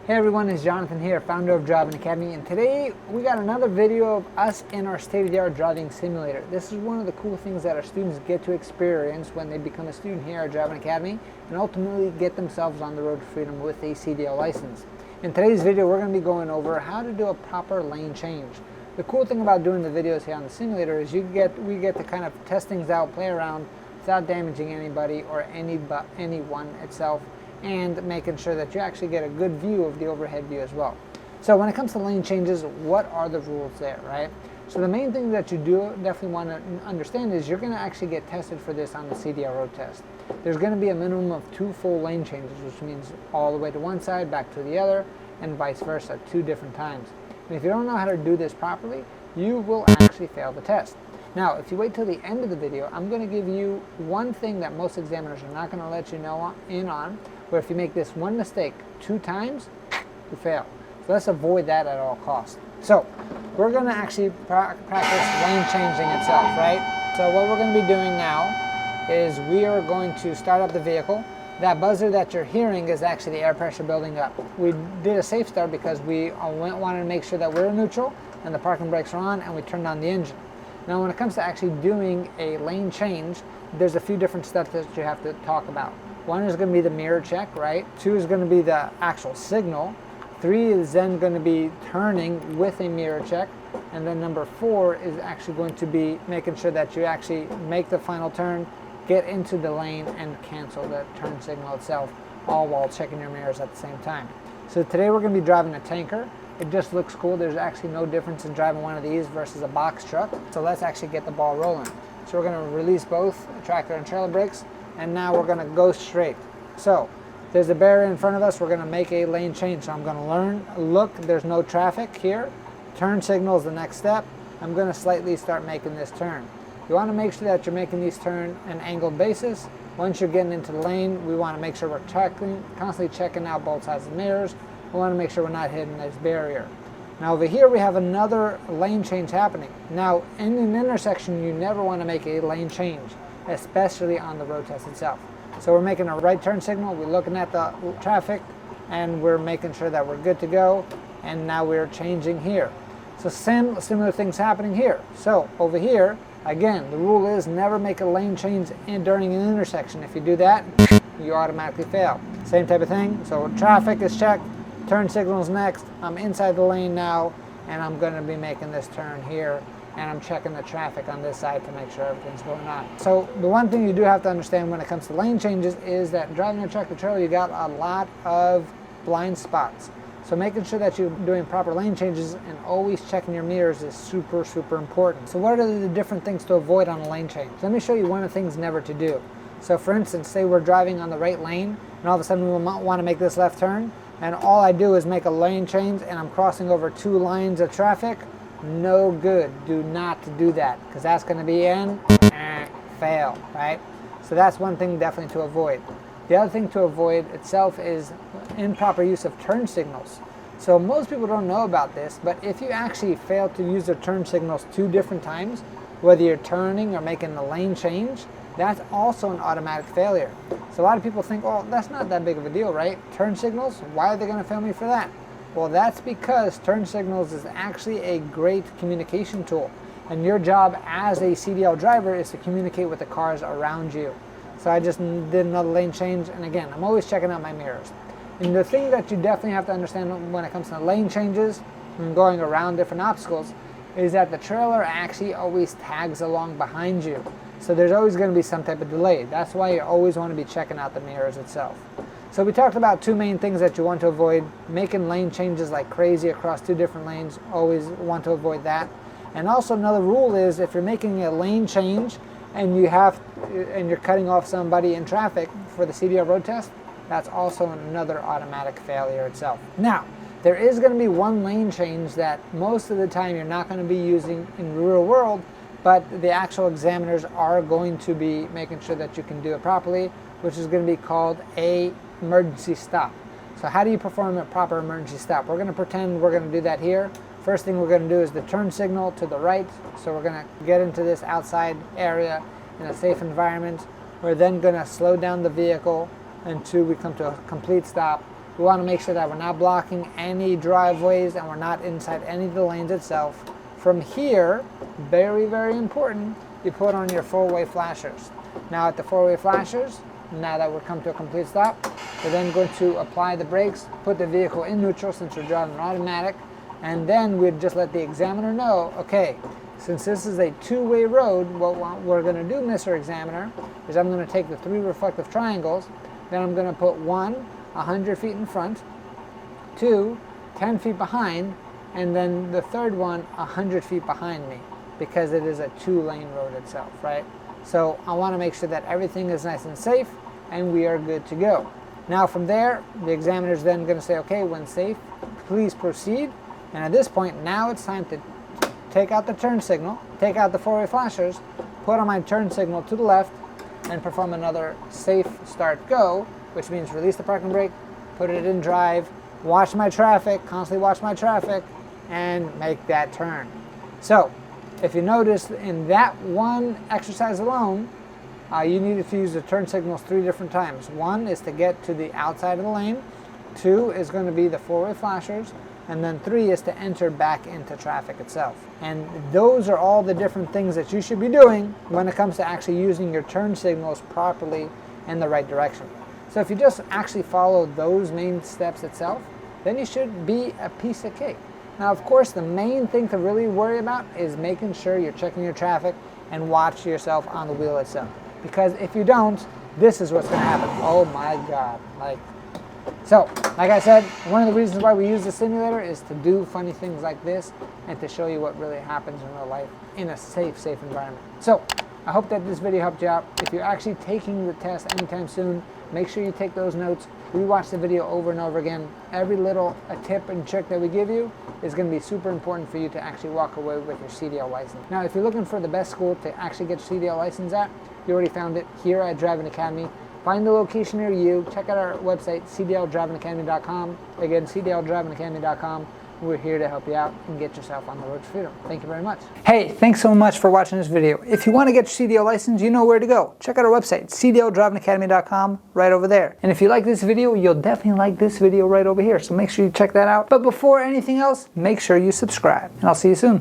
Hey everyone, it's Jonathan here, founder of Driving Academy, and today we got another video of us in our state-of-the-art driving simulator. This is one of the cool things that our students get to experience when they become a student here at Driving Academy and ultimately get themselves on the road to freedom with a CDL license. In today's video, we're going to be going over how to do a proper lane change. The cool thing about doing the videos here on the simulator is we get to kind of test things out, play around without damaging anybody or anyone itself, and making sure that you actually get a good view of the overhead view as well. So when it comes to lane changes, what are the rules there, right? So the main thing that you do definitely want to understand is you're going to actually get tested for this on the CDL road test. There's going to be a minimum of 2 full lane changes, which means all the way to one side, back to the other, and vice versa, 2 different times. And if you don't know how to do this properly, you will actually fail the test. Now, if you wait till the end of the video, I'm going to give you one thing that most examiners are not going to let you know in on, where if you make this one mistake 2 times, you fail. So let's avoid that at all costs. So we're going to actually practice lane changing itself, right? So what we're going to be doing now is we are going to start up the vehicle. That buzzer that you're hearing is actually the air pressure building up. We did a safe start because we wanted to make sure that we're neutral and the parking brakes are on, and we turned on the engine. Now when it comes to actually doing a lane change, there's a few different steps that you have to talk about. 1 is going to be the mirror check, right? 2 is going to be the actual signal. 3 is then going to be turning with a mirror check. And then number 4 is actually going to be making sure that you actually make the final turn, get into the lane, and cancel the turn signal itself, all while checking your mirrors at the same time. So today we're going to be driving a tanker. It just looks cool. There's actually no difference in driving one of these versus a box truck. So let's actually get the ball rolling. So we're going to release both tractor and trailer brakes, and now we're going to go straight. So there's a barrier in front of us. We're going to make a lane change. So I'm going to look, there's no traffic here. Turn signal is the next step. I'm going to slightly start making this turn. You want to make sure that you're making these turn an angled basis. Once you're getting into the lane, we want to make sure we're constantly checking out both sides of the mirrors. We want to make sure we're not hitting this barrier. Now over here we have another lane change happening. Now in an intersection, you never want to make a lane change, especially on the road test itself. So we're making a right turn signal, we're looking at the traffic, and we're making sure that we're good to go, and now we're changing here. So similar things happening here. So over here, again, the rule is never make a lane change during an intersection. If you do that, you automatically fail. Same type of thing, so traffic is checked, turn signals next, I'm inside the lane now, and I'm going to be making this turn here, and I'm checking the traffic on this side to make sure everything's going on. So the one thing you do have to understand when it comes to lane changes is that driving a tractor trailer, you got a lot of blind spots. So making sure that you're doing proper lane changes and always checking your mirrors is super, super important. So what are the different things to avoid on a lane change? Let me show you one of the things never to do. So for instance, say we're driving on the right lane, and all of a sudden we want to make this left turn, and all I do is make a lane change and I'm crossing over 2 lines of traffic. No good. Do not do that, because that's going to be an fail, right? So that's one thing definitely to avoid. The other thing to avoid itself is improper use of turn signals. So most people don't know about this, but if you actually fail to use the turn signals 2 different times, whether you're turning or making the lane change, that's also an automatic failure. So a lot of people think, oh, that's not that big of a deal, right? Turn signals, why are they going to fail me for that? Well, that's because turn signals is actually a great communication tool. And your job as a CDL driver is to communicate with the cars around you. So I just did another lane change, and again, I'm always checking out my mirrors. And the thing that you definitely have to understand when it comes to lane changes and going around different obstacles is that the trailer actually always tags along behind you. So there's always going to be some type of delay. That's why you always want to be checking out the mirrors itself. So we talked about 2 main things that you want to avoid. Making lane changes like crazy across 2 different lanes, always want to avoid that. And also another rule is if you're making a lane change and you're cutting off somebody in traffic for the CDL road test, that's also another automatic failure itself. Now, there is going to be one lane change that most of the time you're not going to be using in the real world, but the actual examiners are going to be making sure that you can do it properly, which is going to be called a emergency stop. So how do you perform a proper emergency stop? We're going to pretend we're going to do that here. First thing we're going to do is the turn signal to the right. So we're going to get into this outside area in a safe environment. We're then going to slow down the vehicle until we come to a complete stop. We want to make sure that we're not blocking any driveways and we're not inside any of the lanes itself. From here, very, very important, you put on your four-way flashers. Now at the four-way flashers, now that we're come to a complete stop, we're then going to apply the brakes, put the vehicle in neutral since we're driving an automatic, and then we'd just let the examiner know, okay, since this is a two-way road, what we're going to do, Mr. Examiner, is I'm going to take the 3 reflective triangles, then I'm going to put 1, 100 feet in front, 2, 10 feet behind, and then the third one 100 feet behind me, because it is a 2-lane road itself, right? So I want to make sure that everything is nice and safe and we are good to go. Now from there, the examiner is then going to say, okay, when safe, please proceed. And at this point, now it's time to take out the turn signal, take out the four-way flashers, put on my turn signal to the left, and perform another safe start go, which means release the parking brake, put it in drive, watch my traffic, constantly watch my traffic, and make that turn. So if you notice in that one exercise alone, you needed to use the turn signals 3 different times. 1 is to get to the outside of the lane, 2 is going to be the four-way flashers, and then 3 is to enter back into traffic itself. And those are all the different things that you should be doing when it comes to actually using your turn signals properly in the right direction. So if you just actually follow those main steps itself, then you should be a piece of cake. Now, of course, the main thing to really worry about is making sure you're checking your traffic and watch yourself on the wheel itself. Because if you don't, this is what's going to happen. Oh my God. So, like I said, one of the reasons why we use the simulator is to do funny things like this and to show you what really happens in real life in a safe environment. So, I hope that this video helped you out. If you're actually taking the test anytime soon, make sure you take those notes, rewatch the video over and over again. Every little tip and trick that we give you is going to be super important for you to actually walk away with your CDL license. Now, if you're looking for the best school to actually get your CDL license at, you already found it here at Driving Academy. Find the location near you. Check out our website, cdldrivingacademy.com. Again, cdldrivingacademy.com. We're here to help you out and get yourself on the road to freedom. Thank you very much. Hey, thanks so much for watching this video. If you want to get your CDL license, you know where to go. Check out our website, cdldrivingacademy.com, right over there. And if you like this video, you'll definitely like this video right over here. So make sure you check that out. But before anything else, make sure you subscribe. And I'll see you soon.